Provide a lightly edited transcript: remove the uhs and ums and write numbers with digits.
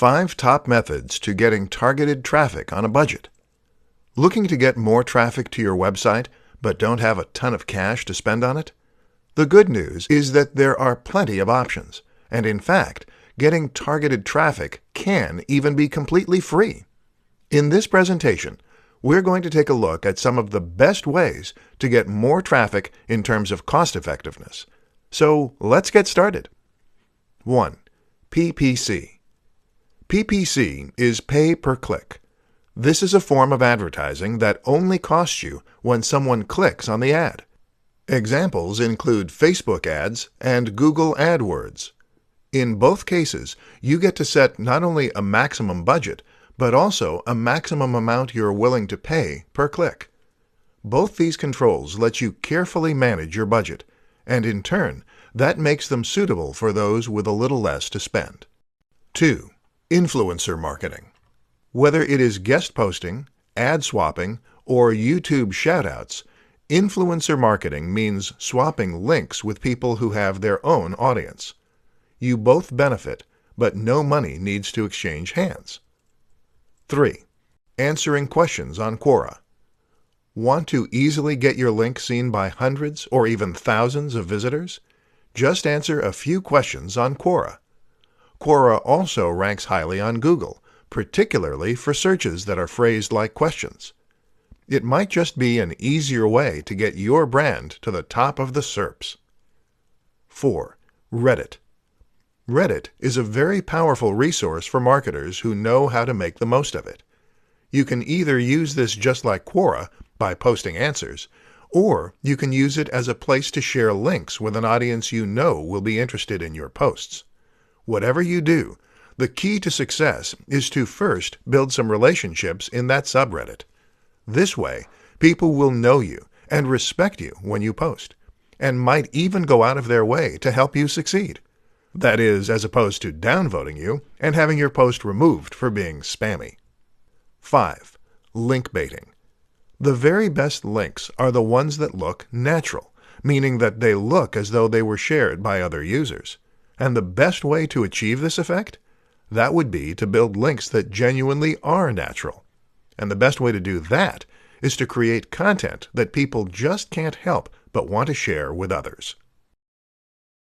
5 top methods to getting targeted traffic on a budget. Looking to get more traffic to your website, but don't have a ton of cash to spend on it? The good news is that there are plenty of options, and in fact, getting targeted traffic can even be completely free. In this presentation, we're going to take a look at some of the best ways to get more traffic in terms of cost effectiveness. So let's get started. 1. PPC. PPC is pay per click. This is a form of advertising that only costs you when someone clicks on the ad. Examples include Facebook ads and Google AdWords. In both cases, you get to set not only a maximum budget, but also a maximum amount you're willing to pay per click. Both these controls let you carefully manage your budget, and in turn, that makes them suitable for those with a little less to spend. 2. Influencer marketing. Whether it is guest posting, ad swapping, or YouTube shoutouts, influencer marketing means swapping links with people who have their own audience. You both benefit, but no money needs to exchange hands. 3. Answering questions on Quora. Want to easily get your link seen by hundreds or even thousands of visitors? Just answer a few questions on Quora. Quora also ranks highly on Google, particularly for searches that are phrased like questions. It might just be an easier way to get your brand to the top of the SERPs. 4. Reddit. Reddit is a very powerful resource for marketers who know how to make the most of it. You can either use this just like Quora, by posting answers, or you can use it as a place to share links with an audience you know will be interested in your posts. Whatever you do, the key to success is to first build some relationships in that subreddit. This way, people will know you and respect you when you post, and might even go out of their way to help you succeed. That is, as opposed to downvoting you and having your post removed for being spammy. 5. Link baiting. The very best links are the ones that look natural, meaning that they look as though they were shared by other users. And the best way to achieve this effect? That would be to build links that genuinely are natural. And the best way to do that is to create content that people just can't help but want to share with others.